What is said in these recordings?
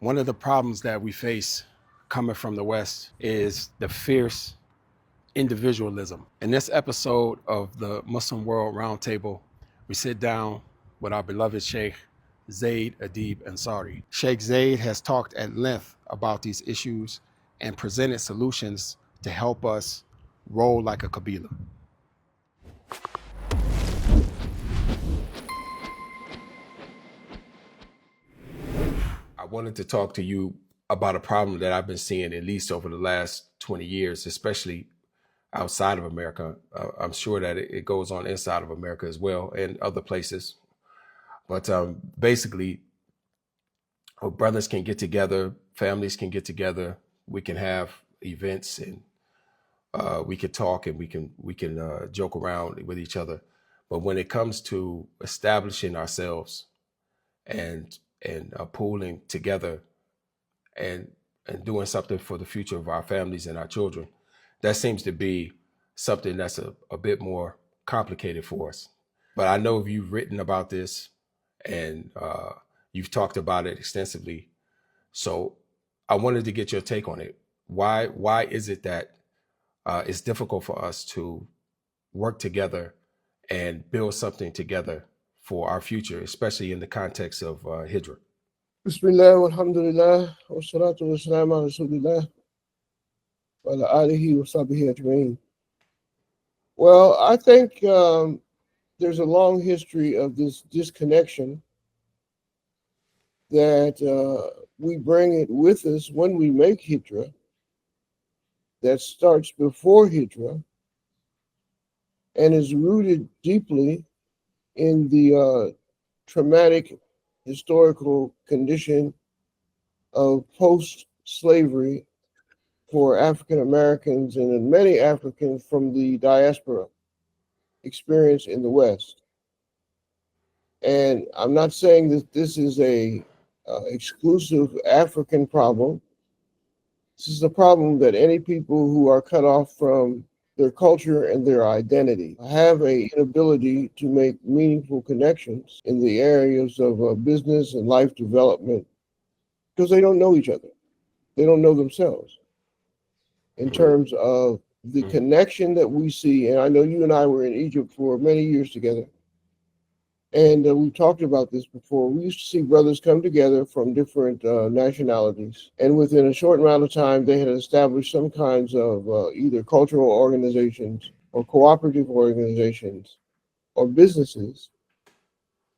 One of the problems that we face coming from the West is the fierce individualism. In this episode of the Muslim World Roundtable, we sit down with our beloved Sheikh Zaid Adib Ansari. Sheikh Zaid has talked at length about these issues and presented solutions to help us roll like a Kabila. I wanted to talk to you about a problem that I've been seeing at least over the last 20 years, especially outside of America. I'm sure that it goes on inside of America as well and other places. But basically, brothers can get together, families can get together, we can have events, and we can talk, and we can joke around with each other. But when it comes to establishing ourselves and pooling together and doing something for the future of our families and our children, that seems to be something that's a bit more complicated for us. But I know you've written about this and you've talked about it extensively. So I wanted to get your take on it. Why is it that it's difficult for us to work together and build something together for our future, especially in the context of Hijrah? Bismillah, alhamdulillah, wa salatu wa salam ala rasulillah, wa ala alihi wa sahbihi ajma'in. Well, I think there's a long history of this disconnection that we bring it with us when we make Hijrah, that starts before Hijrah and is rooted deeply in the traumatic historical condition of post-slavery for African Americans and many Africans from the diaspora experience in the West. And I'm not saying that this is a exclusive African problem. This is a problem that any people who are cut off from their culture and their identity have an inability to make meaningful connections in the areas of business and life development because they don't know each other. They don't know themselves in terms of the connection that we see. And I know you and I were in Egypt for many years together. And we've talked about this before. We used to see brothers come together from different nationalities. And within a short amount of time, they had established some kinds of either cultural organizations or cooperative organizations or businesses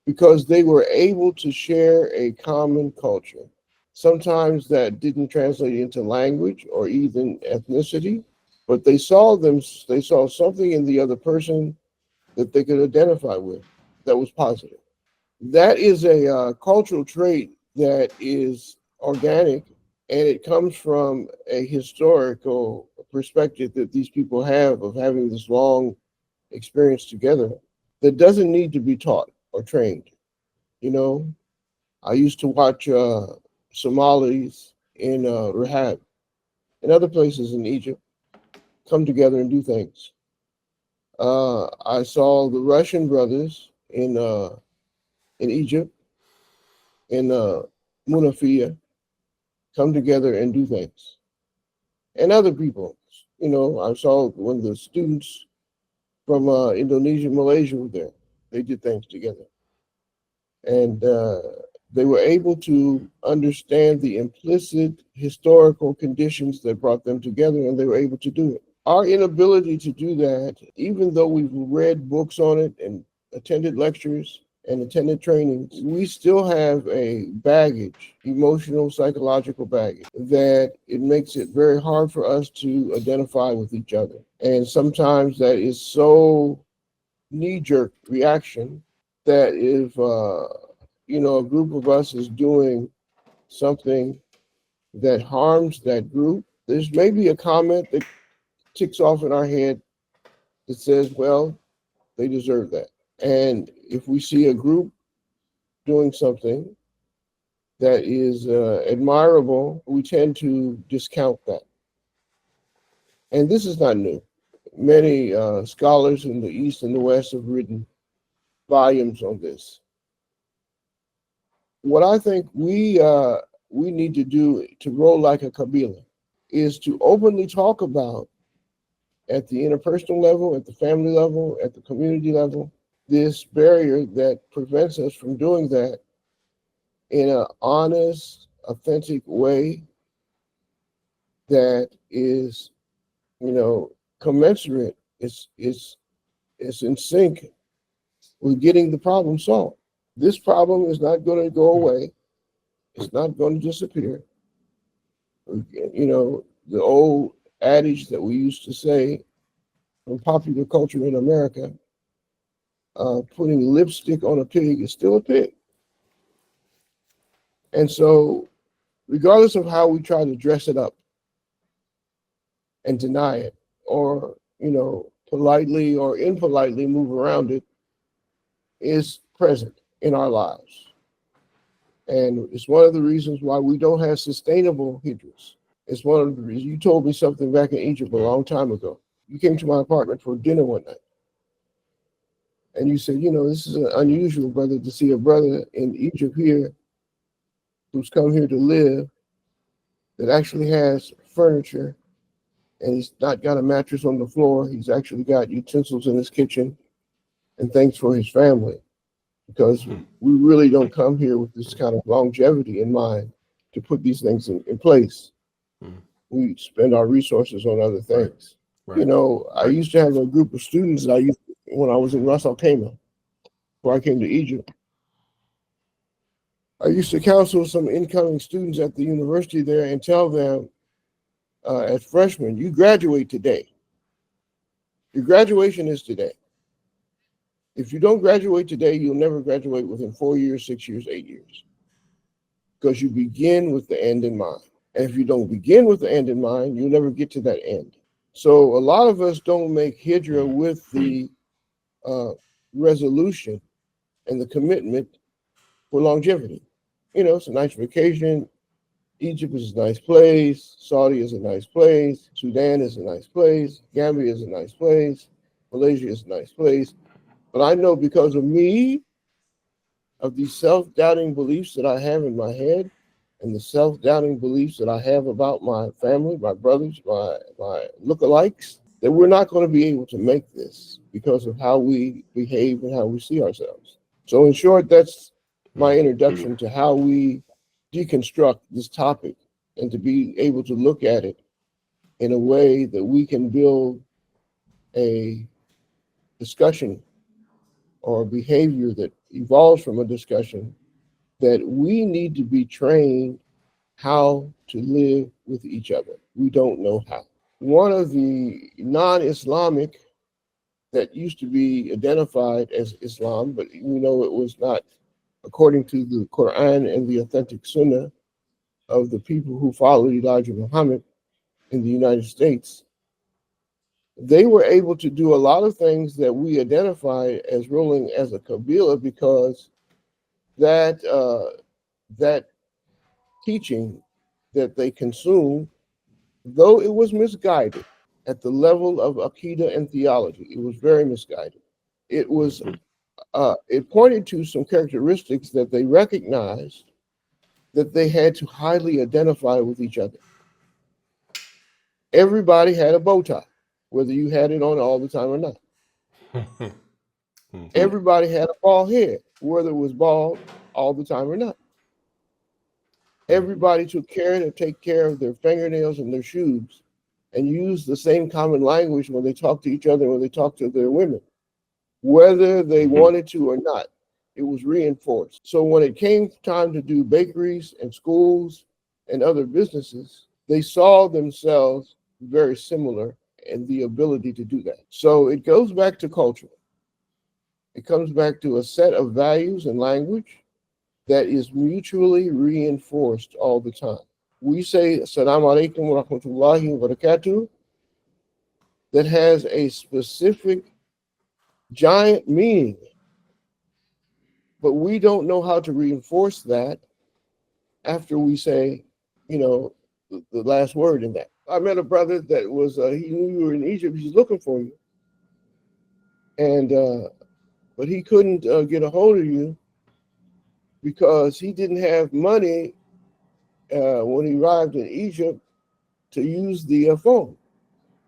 because they were able to share a common culture. Sometimes that didn't translate into language or even ethnicity, but they saw something in the other person that they could identify with that was positive. That is a cultural trait that is organic, and it comes from a historical perspective that these people have of having this long experience together that doesn't need to be taught or trained. You know, I used to watch Somalis in Rahab and other places in Egypt come together and do things. I saw the Russian brothers in Egypt, in Munafia, come together and do things. And other people, you know, I saw one of the students from Indonesia, Malaysia were there. They did things together. And they were able to understand the implicit historical conditions that brought them together, and they were able to do it. Our inability to do that, even though we've read books on it and attended lectures and attended trainings, we still have a baggage, emotional, psychological baggage, that it makes it very hard for us to identify with each other. And sometimes that is so knee-jerk reaction that if a group of us is doing something that harms that group, there's maybe a comment that ticks off in our head that says, well, they deserve that. And if we see a group doing something that is admirable, we tend to discount that. And this is not new. Many scholars in the East and the West have written volumes on this. What I think we we need to do to roll like a Kabila is to openly talk about at the interpersonal level, at the family level, at the community level, this barrier that prevents us from doing that in an honest, authentic way that is, commensurate. It's in sync with getting the problem solved. This problem is not going to go away. It's not going to disappear. The old adage that we used to say from popular culture in America, putting lipstick on a pig is still a pig. And so, regardless of how we try to dress it up and deny it, or, politely or impolitely move around it, is present in our lives. And it's one of the reasons why we don't have sustainable hijras. It's one of the reasons. You told me something back in Egypt a long time ago. You came to my apartment for dinner one night. And you said, this is unusual, brother, to see a brother in Egypt here who's come here to live that actually has furniture, and he's not got a mattress on the floor. He's actually got utensils in his kitchen, and thanks for his family, because we really don't come here with this kind of longevity in mind to put these things in place. We spend our resources on other things. Right. I used to have a group of students that when I was in Ras Al Khaimah, before I came to Egypt. I used to counsel some incoming students at the university there and tell them, as freshmen, you graduate today. Your graduation is today. If you don't graduate today, you'll never graduate within 4 years, 6 years, 8 years, because you begin with the end in mind. And if you don't begin with the end in mind, you'll never get to that end. So a lot of us don't make Hijrah with the resolution and the commitment for longevity. It's a nice vacation. Egypt is a nice place. Saudi is a nice place. Sudan is a nice place. Gambia is a nice place. Malaysia is a nice place. But I know because of me, of these self-doubting beliefs that I have in my head, and the self-doubting beliefs that I have about my family, my brothers, my lookalikes, that we're not going to be able to make this because of how we behave and how we see ourselves. So in short, that's my introduction to how we deconstruct this topic and to be able to look at it in a way that we can build a discussion or a behavior that evolves from a discussion, that we need to be trained how to live with each other. We don't know how. One of the non-Islamic that used to be identified as Islam, but we know it was not according to the Quran and the authentic Sunnah of the people who followed Elijah Muhammad in the United States, they were able to do a lot of things that we identify as ruling as a Kabila, because that teaching that they consumed, though it was misguided at the level of Aqidah and theology, it was very misguided. It was it pointed to some characteristics that they recognized that they had to highly identify with each other. Everybody had a bow tie, whether you had it on all the time or not. Everybody had a bald head, whether it was bald all the time or not. Everybody took care to take care of their fingernails and their shoes, and used the same common language when they talked to each other, when they talked to their women, whether they wanted to or not. It was reinforced. So when it came time to do bakeries and schools and other businesses, they saw themselves very similar in the ability to do that. So it goes back to culture. It comes back to a set of values and language that is mutually reinforced all the time. We say Assalamu alaikum wa rahmatullahi wa barakatuh, that has a specific giant meaning, but we don't know how to reinforce that after we say, the last word in that. I met a brother that was, he knew you were in Egypt, he's looking for you. And, but he couldn't get a hold of you because he didn't have money when he arrived in Egypt to use the phone.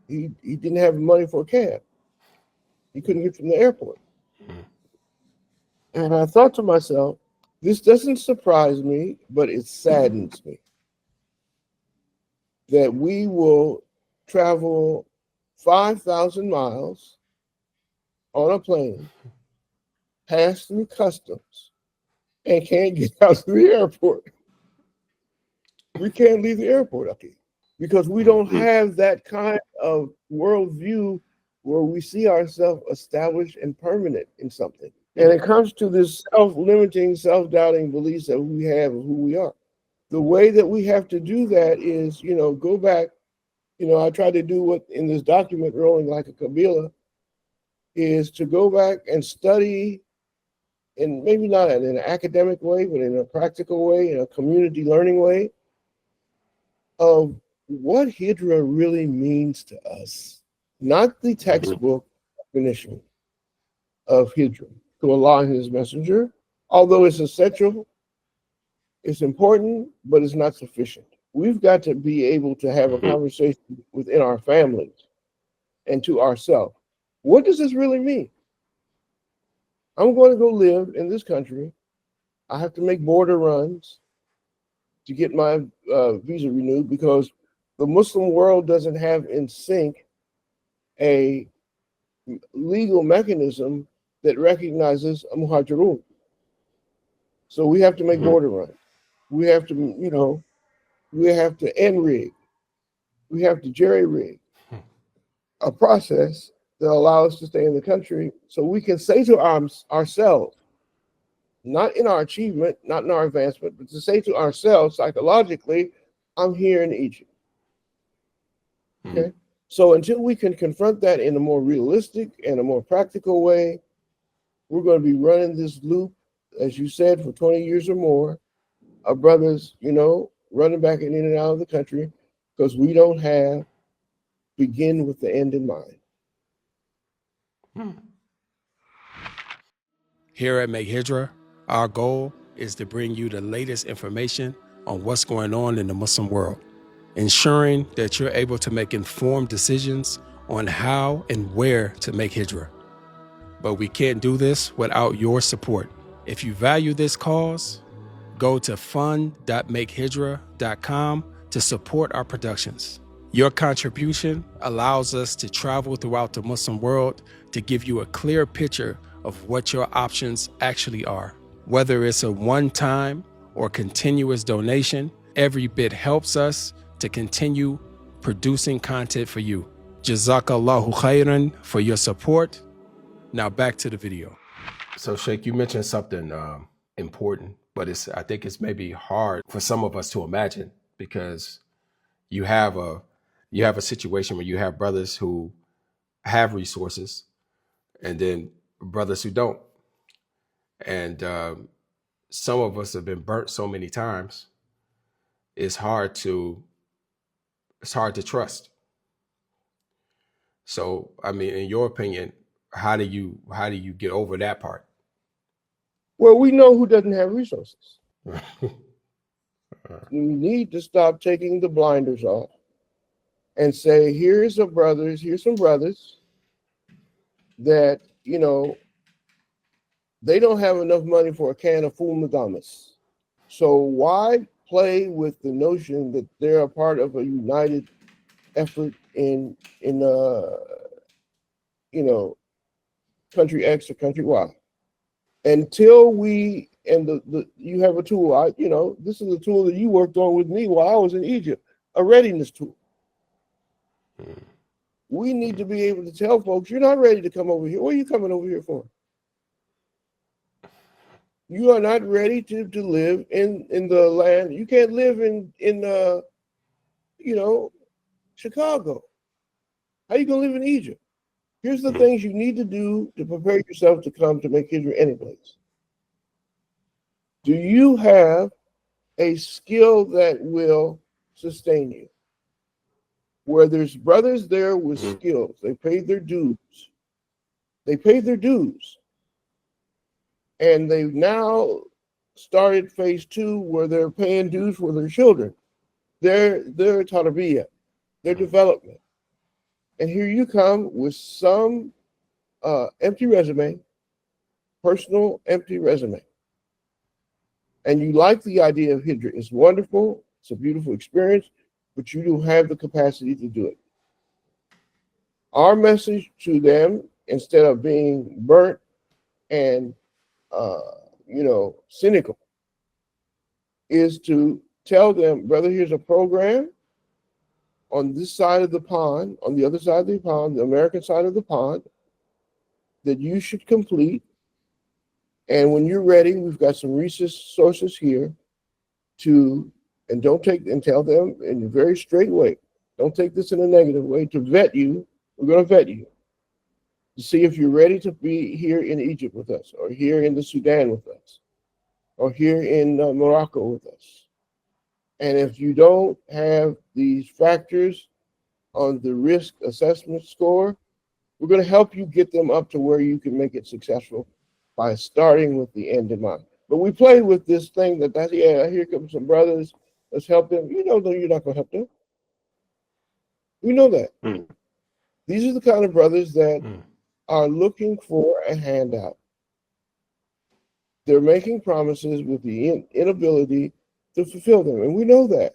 He didn't have money for a cab. He couldn't get from the airport. And I thought to myself, this doesn't surprise me, but it saddens me that we will travel 5,000 miles on a plane, pass through customs, and can't get out to the airport. We can't leave the airport up here because we don't have that kind of worldview where we see ourselves established and permanent in something. And it comes to this self-limiting, self-doubting beliefs that we have of who we are. The way that we have to do that is, go back. I try to do what in this document, Rolling Like a Kabila, is to go back and study, and maybe not in an academic way, but in a practical way, in a community learning way, of what Hijrah really means to us. Not the textbook definition of Hijrah, to Allah and His Messenger, although it's essential, it's important, but it's not sufficient. We've got to be able to have a conversation within our families and to ourselves. What does this really mean? I'm going to go live in this country. I have to make border runs to get my visa renewed because the Muslim world doesn't have in sync a legal mechanism that recognizes a muhajirun. So we have to make border runs. We have to, we have to NRIG. We have to jerry rig a process that allows us to stay in the country so we can say to ourselves, not in our achievement, not in our advancement, but to say to ourselves psychologically, I'm here in Egypt. Okay. So until we can confront that in a more realistic and a more practical way, we're going to be running this loop, as you said, for 20 years or more, of brothers, running back in and out of the country because we don't have begin with the end in mind. Here at Make Hijrah, our goal is to bring you the latest information on what's going on in the Muslim world, ensuring that you're able to make informed decisions on how and where to make Hijrah. But we can't do this without your support. If you value this cause, go to fund.makehijrah.com to support our productions. Your contribution allows us to travel throughout the Muslim world to give you a clear picture of what your options actually are. Whether it's a one-time or continuous donation, every bit helps us to continue producing content for you. Jazakallahu khairan for your support. Now back to the video. So Sheikh, you mentioned something important, but I think it's maybe hard for some of us to imagine because you have a situation where you have brothers who have resources and then brothers who don't. And some of us have been burnt so many times. It's hard to trust. So, I mean, in your opinion, how do you get over that part? Well, we know who doesn't have resources. We need to stop taking the blinders off and say, here's some brothers that, they don't have enough money for a can of Full Madamas. So why play with the notion that they're a part of a united effort in country X or country Y? Until we, and you have a tool, this is a tool that you worked on with me while I was in Egypt, a readiness tool. We need to be able to tell folks, you're not ready to come over here. What are you coming over here for? You are not ready to live in the land. You can't live in Chicago. How are you going to live in Egypt? Here's the things you need to do to prepare yourself to come to make Hijrah anyplace. Do you have a skill that will sustain you? Where there's brothers there with skills. They paid their dues. And they've now started phase 2 where they're paying dues for their children. Their tarbiyah, their development. And here you come with some empty resume, personal empty resume. And you like the idea of Hijrah. It's wonderful. It's a beautiful experience, but you don't have the capacity to do it. Our message to them, instead of being burnt and cynical, is to tell them, brother, here's a program on this side of the pond, on the other side of the pond, the American side of the pond, that you should complete. And when you're ready, we've got some resources here and tell them in a very straight way, don't take this in a negative way, to vet you. We're going to vet you to see if you're ready to be here in Egypt with us, or here in the Sudan with us, or here in Morocco with us. And if you don't have these factors on the risk assessment score, we're going to help you get them up to where you can make it successful by starting with the end in mind. But we play with this thing here come some brothers, let's help them. You know that you're not going to help them. We know that. These are the kind of brothers that are looking for a handout. They're making promises with the inability to fulfill them, and we know that.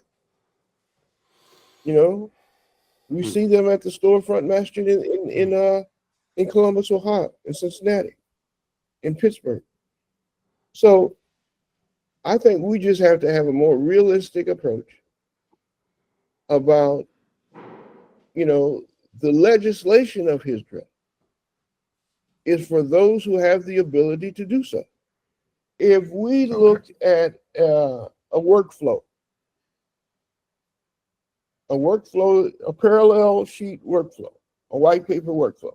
We see them at the storefront masjid in Columbus, Ohio, in Cincinnati, in Pittsburgh. So I think we just have to have a more realistic approach about, the legislation of Hijrah is for those who have the ability to do so. If we looked at a workflow, a parallel sheet workflow, a white paper workflow,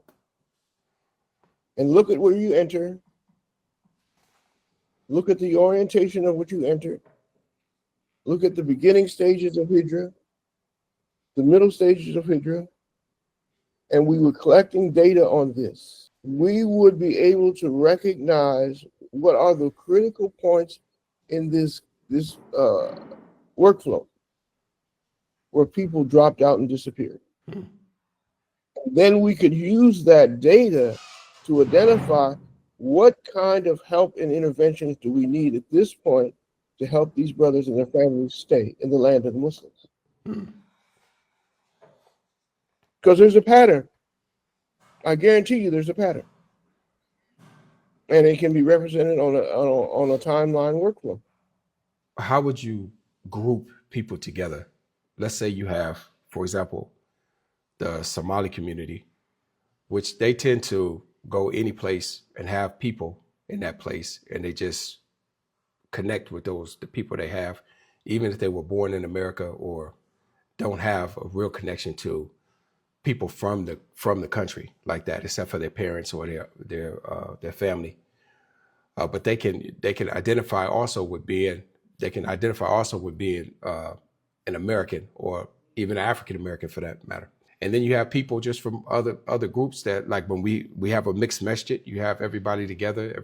and look at where you enter, look at the orientation of what you entered, look at the beginning stages of Hijrah, the middle stages of Hijrah, and we were collecting data on this, we would be able to recognize what are the critical points in this workflow where people dropped out and disappeared. Then we could use that data to identify what kind of help and interventions do we need at this point to help these brothers and their families stay in the land of the Muslims. Because there's a pattern. I guarantee you there's a pattern. And it can be represented on a timeline workflow. How would you group people together? Let's say you have, for example, the Somali community, which they tend to go any place and have people in that place, and they just connect with the people they have, even if they were born in America or don't have a real connection to people from the country like that, except for their parents or their family. But they can identify also with being an American, or even African American for that matter. And then you have people just from other groups that, like when we have a mixed masjid, you have everybody together.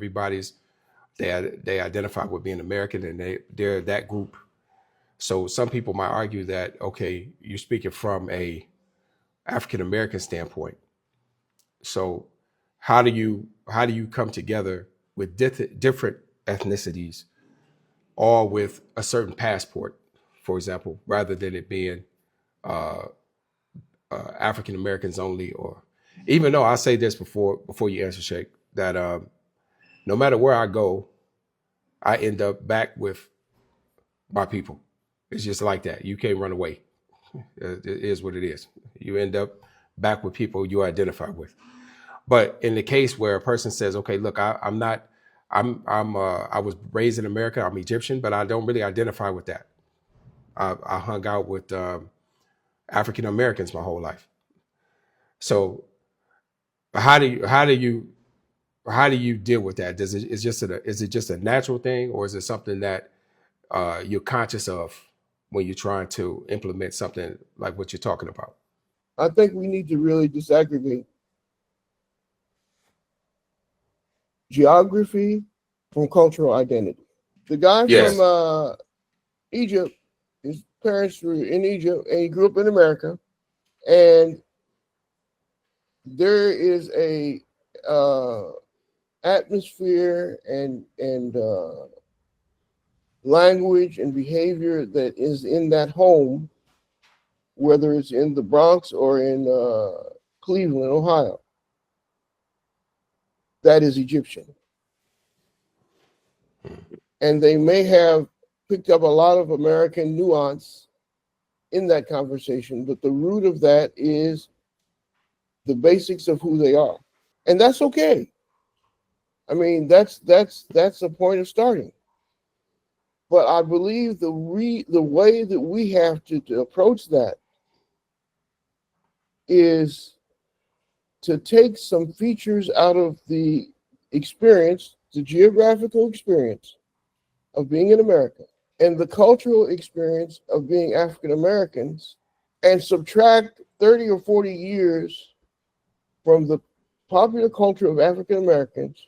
They identify with being American, and they're that group. So some people might argue that, okay, you're speaking from a African American standpoint. So how do you come together with different ethnicities, all with a certain passport, for example, rather than it being African Americans only? Or even though I say this before you answer, Sheikh, that no matter where I go, I end up back with my people. It's just like that. You can't run away. It is what it is. You end up back with people you identify with. But in the case where a person says, okay, look, I was raised in America, I'm Egyptian, but I don't really identify with that. I hung out with African Americans my whole life. So how do you deal with that? Is it just a natural thing, or is it something that you're conscious of when you're trying to implement something like what you're talking about? I think we need to really disaggregate geography from cultural identity. The guy Yes. from Egypt, his parents were in Egypt, and he grew up in America. And there is a atmosphere and language and behavior that is in that home, whether it's in the Bronx or in Cleveland, Ohio, that is Egyptian. And they may have picked up a lot of American nuance in that conversation, but the root of that is the basics of who they are. And that's okay. I mean, that's a point of starting. But I believe the way that we have to approach that is to take some features out of the experience, the geographical experience of being in America and the cultural experience of being African Americans, and subtract 30 or 40 years from the popular culture of African Americans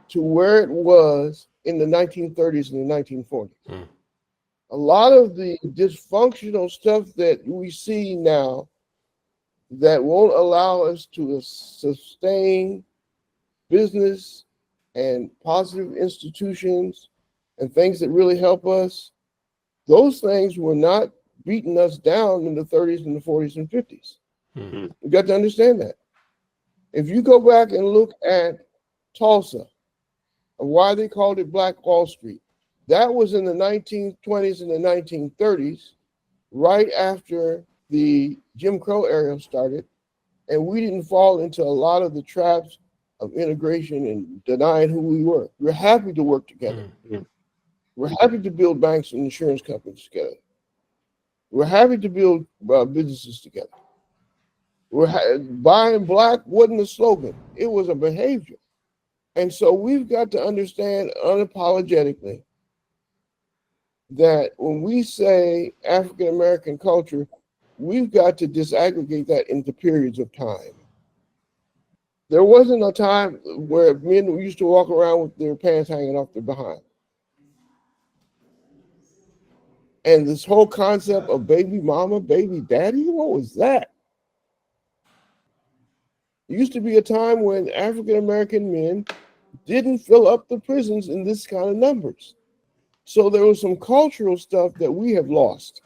to where it was in the 1930s and the 1940s. A lot of the dysfunctional stuff that we see now that won't allow us to sustain business and positive institutions and things that really help us, those things were not beating us down in the 30s and the 40s and 50s. You got to understand that. If you go back and look at Tulsa, and why they called it Black Wall Street, that was in the 1920s and the 1930s, right after the Jim Crow era started, and we didn't fall into a lot of the traps of integration and denying who we were. We're happy to work together. We're happy to build banks and insurance companies together. We're happy to build businesses together. Buying black wasn't a slogan. It was a behavior. And so we've got to understand unapologetically that when we say African American culture, we've got to disaggregate that into periods of time. There wasn't a time where men used to walk around with their pants hanging off their behind. And this whole concept of baby mama, baby daddy, what was that? There used to be a time when African American men didn't fill up the prisons in this kind of numbers. So there was some cultural stuff that we have lost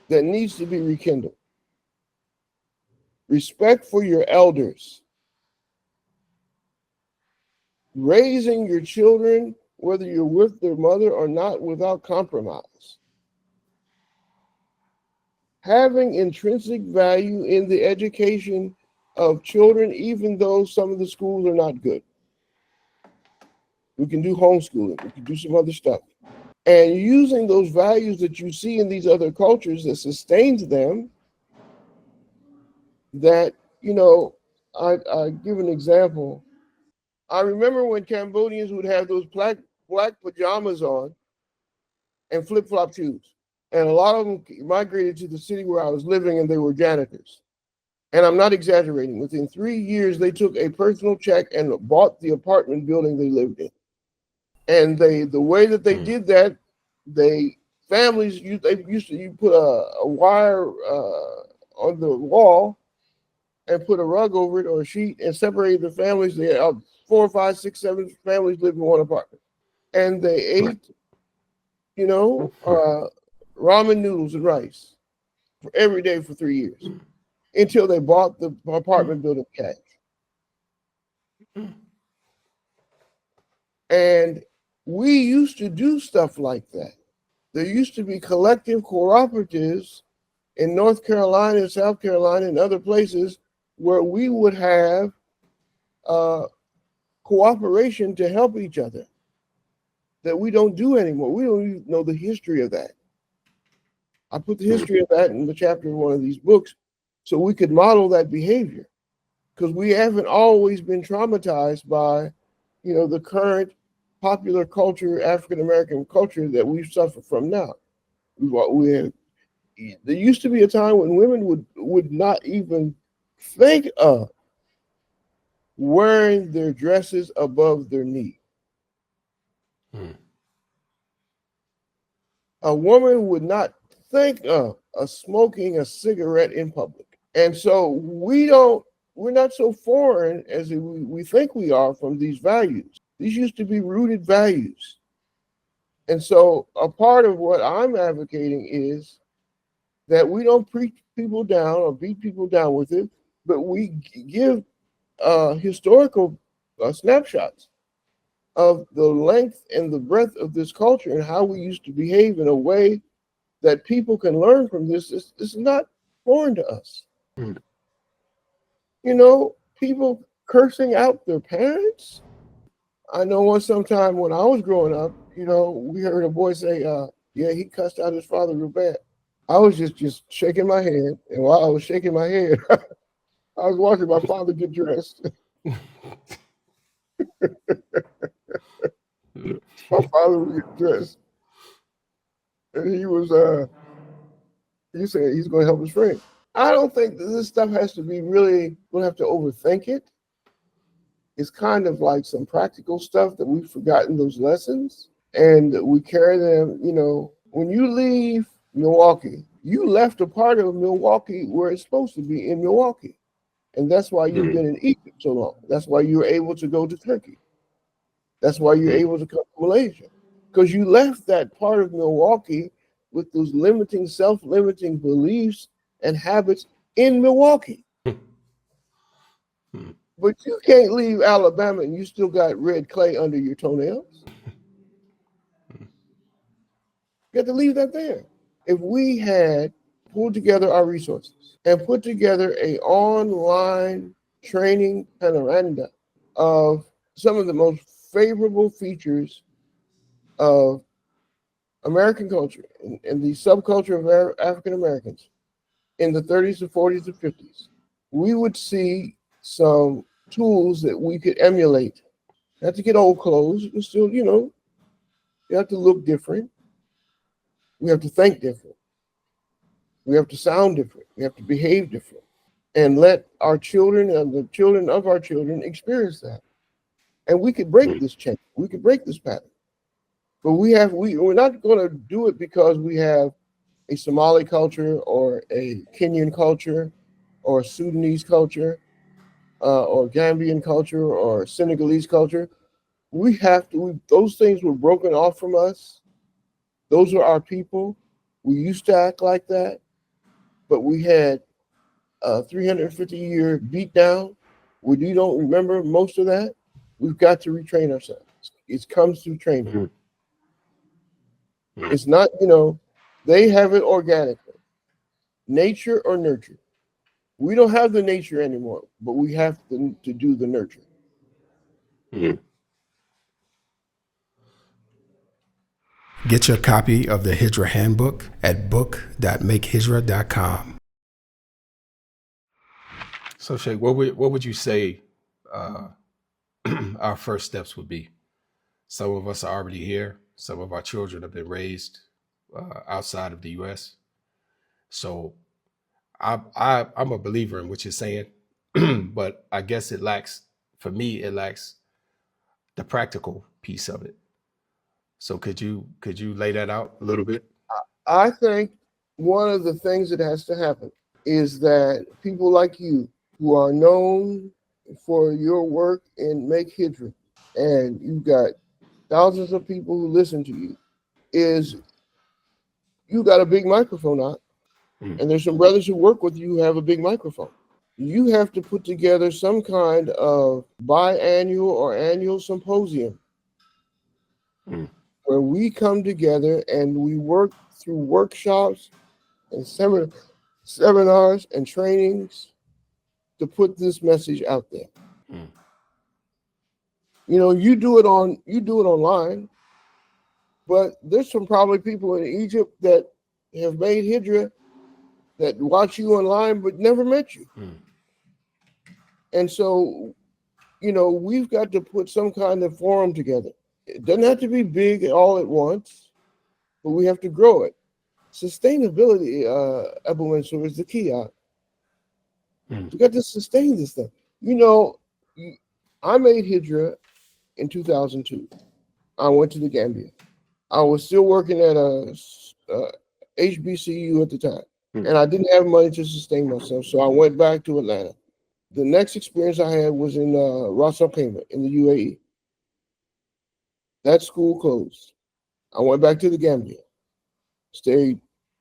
that needs to be rekindled. Respect for your elders. Raising your children, whether you're with their mother or not, without compromise. Having intrinsic value in the education of children, even though some of the schools are not good. We can do homeschooling. We can do some other stuff. And using those values that you see in these other cultures that sustains them, that, I give an example. I remember when Cambodians would have those black pajamas on and flip-flop shoes. And a lot of them migrated to the city where I was living, and they were janitors. And I'm not exaggerating. Within 3 years, they took a personal check and bought the apartment building they lived in. And the way that they did that, families used to put a wire on the wall and put a rug over it or a sheet and separate the families. They had 4, 5, 6, 7 families lived in one apartment, and they ate, ramen noodles and rice every day for 3 years until they bought the apartment building cash. And we used to do stuff like that. There used to be collective cooperatives in North Carolina, South Carolina, and other places where we would have cooperation to help each other that we don't do anymore. We don't even know the history of that. I put the history of that in the chapter of one of these books so we could model that behavior, because we haven't always been traumatized by, the current popular culture, African American culture that we suffer from now. There used to be a time when women would not even think of wearing their dresses above their knee. A woman would not think of smoking a cigarette in public. And so we're not so foreign as we think we are from these values. These used to be rooted values. And so a part of what I'm advocating is that we don't preach people down or beat people down with it, but we give historical snapshots of the length and the breadth of this culture and how we used to behave in a way that people can learn from this. This is not foreign to us. Mm. You know, people cursing out their parents. I know sometime when I was growing up, you know, we heard a boy say, yeah, he cussed out his father real bad. I was just shaking my head. And while I was shaking my head, I was watching my father get dressed. My father would get dressed. And he said he's going to help his friend. I don't think that this stuff has to be really, we'll have to overthink it. It's kind of like some practical stuff that we've forgotten those lessons and we carry them. You know, when you leave Milwaukee, you left a part of Milwaukee where it's supposed to be in Milwaukee. And that's why you've been in Egypt so long. That's why you're able to go to Turkey. That's why you're able to come to Malaysia. Because you left that part of Milwaukee with those limiting, self-limiting beliefs and habits in Milwaukee. But you can't leave Alabama and you still got red clay under your toenails. You have to leave that there. If we had pulled together our resources and put together an online training panorama of some of the most favorable features of American culture and the subculture of African Americans in the 30s and 40s and 50s, we would see some tools that we could emulate. Not to get old clothes, but still, you know, you have to look different. We have to think different. We have to sound different. We have to behave different. And let our children and the children of our children experience that. And we could break this chain. We could break this pattern. But we're not going to do it because we have a Somali culture or a Kenyan culture or Sudanese culture or Gambian culture or Senegalese culture. Those things were broken off from us. Those are our people. We used to act like that, but we had a 350-year beatdown where you don't remember most of that. We've got to retrain ourselves. It comes through training. It's not, you know, they have it organically. Nature or nurture. We don't have the nature anymore, but we have to do the nurture. Get your copy of the Hijrah Handbook at book.makehijrah.com. So, Shay, what would you say our first steps would be? Some of us are already here. Some of our children have been raised outside of the U.S. So I'm a believer in what you're saying, but I guess it lacks the practical piece of it. So could you lay that out a little bit? I think one of the things that has to happen is that people like you who are known for your work in Make Hijrah, and you've got thousands of people who listen to you, is you got a big microphone out, and there's some brothers who work with you who have a big microphone. You have to put together some kind of biannual or annual symposium where we come together and we work through workshops and seminars and trainings to put this message out there. You know, you do it online, but there's some probably people in Egypt that have made Hijrah that watch you online but never met you. And so, you know, we've got to put some kind of forum together. It doesn't have to be big all at once, but we have to grow it. Sustainability, Abu Mansour, is the key. We got to sustain this thing. You know, I made Hijrah in 2002. I went to the Gambia. I was still working at a HBCU at the time, and I didn't have money to sustain myself, so I went back to Atlanta. The next experience I had was in Ras Al Khaimah in the UAE. That school closed. I went back to the Gambia, stayed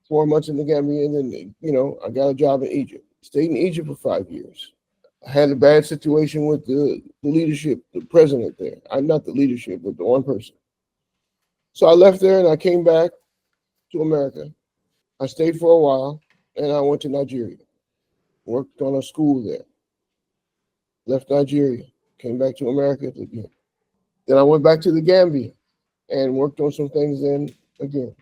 4 months in the Gambia, and then I got a job in Egypt. Stayed in Egypt for 5 years. I had a bad situation with the leadership, the president there. I'm not the leadership, but the one person. So I left there and I came back to America. I stayed for a while and I went to Nigeria. Worked on a school there. Left Nigeria, came back to America again. Then I went back to the Gambia and worked on some things then again.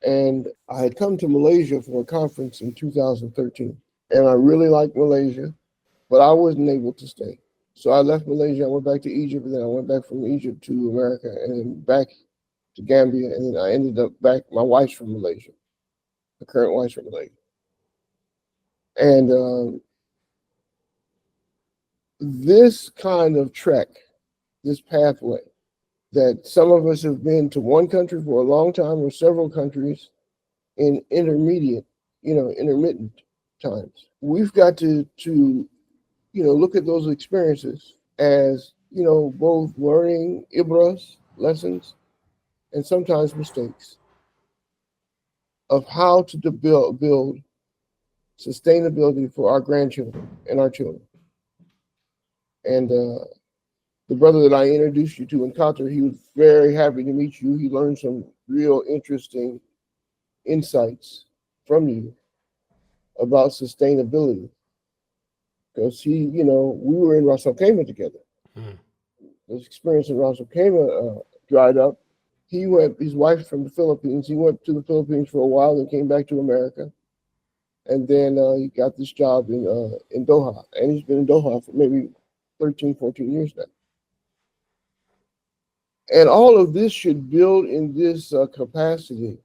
And I had come to Malaysia for a conference in 2013. And I really liked Malaysia, but I wasn't able to stay. So I left Malaysia, I went back to Egypt, and then I went back from Egypt to America, and then back to Gambia, and then I ended up back. My wife's from Malaysia, the current wife's from Malaysia. And this kind of trek, this pathway, that some of us have been to one country for a long time or several countries in intermittent times. We've got to look at those experiences as, both learning Ibrahs, lessons, and sometimes mistakes of how to build sustainability for our grandchildren and our children. And the brother that I introduced you to in Qatar, he was very happy to meet you. He learned some real interesting insights from you about sustainability. Because we were in Ras Al Khaimah together. His experience in Ras Al Khaimah dried up. His wife's from the Philippines. He went to the Philippines for a while and came back to America. And then he got this job in Doha. And he's been in Doha for maybe 13, 14 years now. And all of this should build in this capacity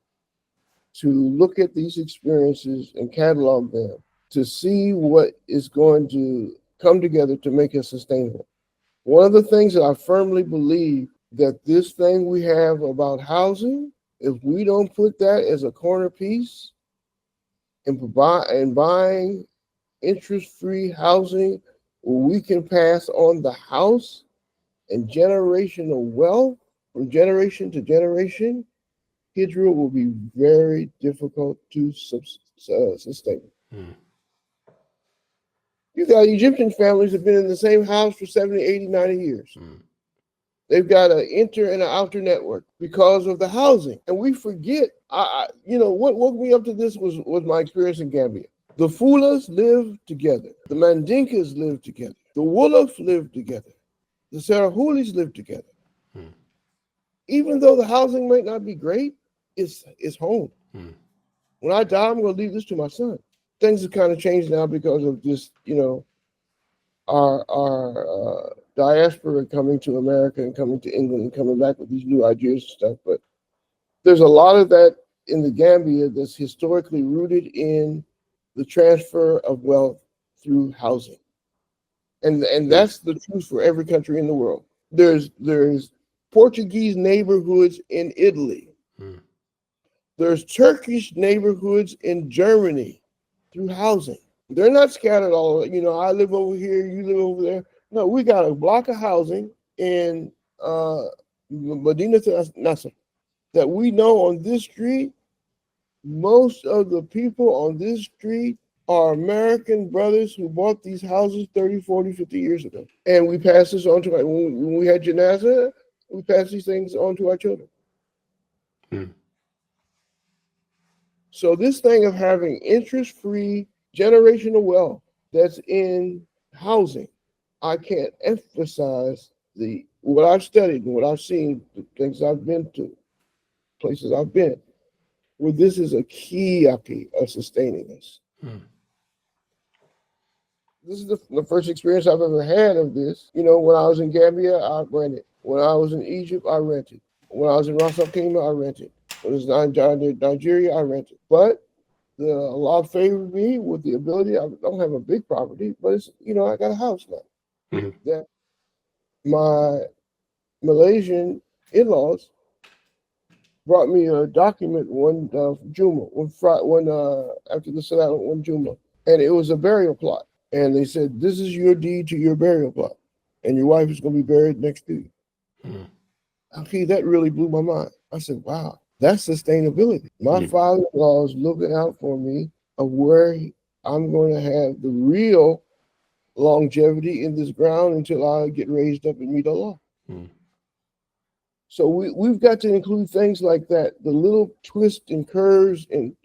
to look at these experiences and catalog them, to see what is going to come together to make us sustainable. One of the things that I firmly believe, that this thing we have about housing, if we don't put that as a corner piece and buying interest-free housing where we can pass on the house and generational wealth from generation to generation, Hijrah will be very difficult to sustain. You got Egyptian families that have been in the same house for 70, 80, 90 years. They've got an inter and an outer network because of the housing. And we forget, what woke me up to this was my experience in Gambia. The Fulas live together. The Mandinkas live together. The Wolof live together. The Sarahulis live together. Even though the housing might not be great, it's home. When I die, I'm going to leave this to my son. Things have kind of changed now because of this, our diaspora coming to America and coming to England and coming back with these new ideas and stuff. But there's a lot of that in the Gambia that's historically rooted in the transfer of wealth through housing. And that's the truth for every country in the world. There's Portuguese neighborhoods in Italy. There's Turkish neighborhoods in Germany through housing. They're not scattered all, I live over here, you live over there. No, we got a block of housing in Medina Nasser that we know on this street. Most of the people on this street are American brothers who bought these houses 30, 40, 50 years ago. And we pass this on to, when we had Janazah, we pass these things on to our children. So this thing of having interest-free generational wealth that's in housing, I can't emphasize what I've studied and what I've seen, the things I've been to, places I've been, where this is a key of sustaining us. This is the first experience I've ever had of this. When I was in Gambia, I rented. When I was in Egypt, I rented. When I was in Ras Al Khaimah, I rented. When I was in Nigeria, I rented. But Allah favored me with the ability. I don't have a big property, but it's I got a house now. That my Malaysian in-laws brought me a document one Juma, after the Salat, one Juma, and it was a burial plot. And they said, "This is your deed to your burial plot, and your wife is going to be buried next to you." Mm. Okay, that really blew my mind. I said, "Wow, that's sustainability." My father-in-law is looking out for me of where I'm going to have the real longevity in this ground until I get raised up and meet Allah. Mm. So we've got to include things like that, the little twists and curves in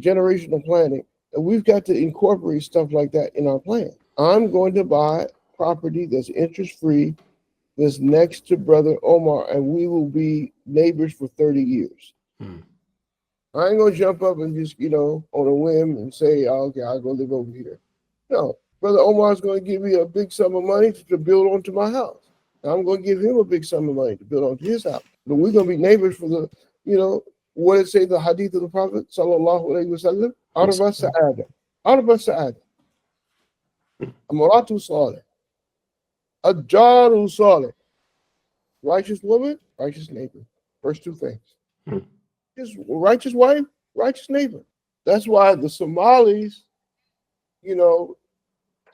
generational planning. And we've got to incorporate stuff like that in our plan. I'm going to buy property that's interest free, that's next to Brother Omar, and we will be neighbors for 30 years. Mm. I ain't gonna jump up and just, on a whim and say, "Oh, okay, I'll go live over here." No, Brother Omar's going to give me a big sum of money to build onto my house. I'm going to give him a big sum of money to build onto his house. But we're going to be neighbors for what it say, the hadith of the Prophet, sallallahu alaihi wasallam, arba sa'ada. Arba sa'ada. Amoratu salih. Ajaru salih. Righteous woman, righteous neighbor. First two things. Mm. Just righteous wife, righteous neighbor. That's why the Somalis,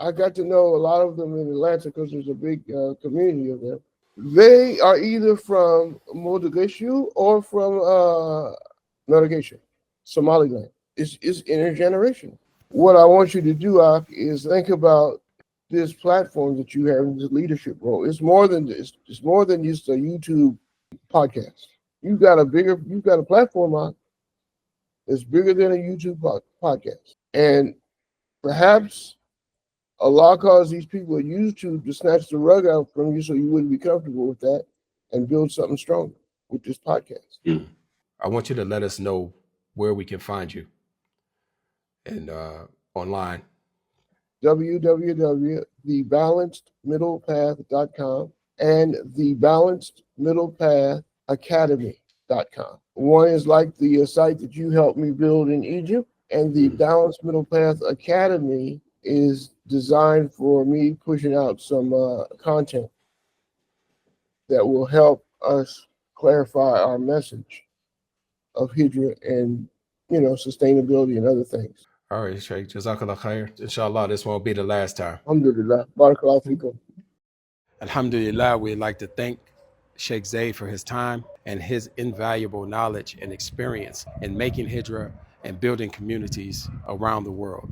I got to know a lot of them in Atlanta because there's a big community of them. They are either from Mogadishu or from Mogadishu, Somaliland. It's intergenerational. What I want you to do, Ak, is think about this platform that you have in this leadership role. It's more than this. It's more than just a YouTube podcast. You've got a platform on that's bigger than a YouTube podcast. And perhaps Allah caused these people at YouTube to snatch the rug out from you so you wouldn't be comfortable with that and build something stronger with this podcast. Mm. I want you to let us know where we can find you and online. www.thebalancedmiddlepath.com and thebalancedmiddlepathacademy.com. One is like the site that you helped me build in Egypt, and the Balanced Middle Path Academy is designed for me pushing out some content that will help us clarify our message of Hijrah and sustainability and other things. All right, Sheikh. Jazakallah khair. Inshallah, this won't be the last time. Alhamdulillah. Barakallahu feekum. Alhamdulillah, we'd like to thank Sheikh Zaid for his time and his invaluable knowledge and experience in making Hijrah and building communities around the world.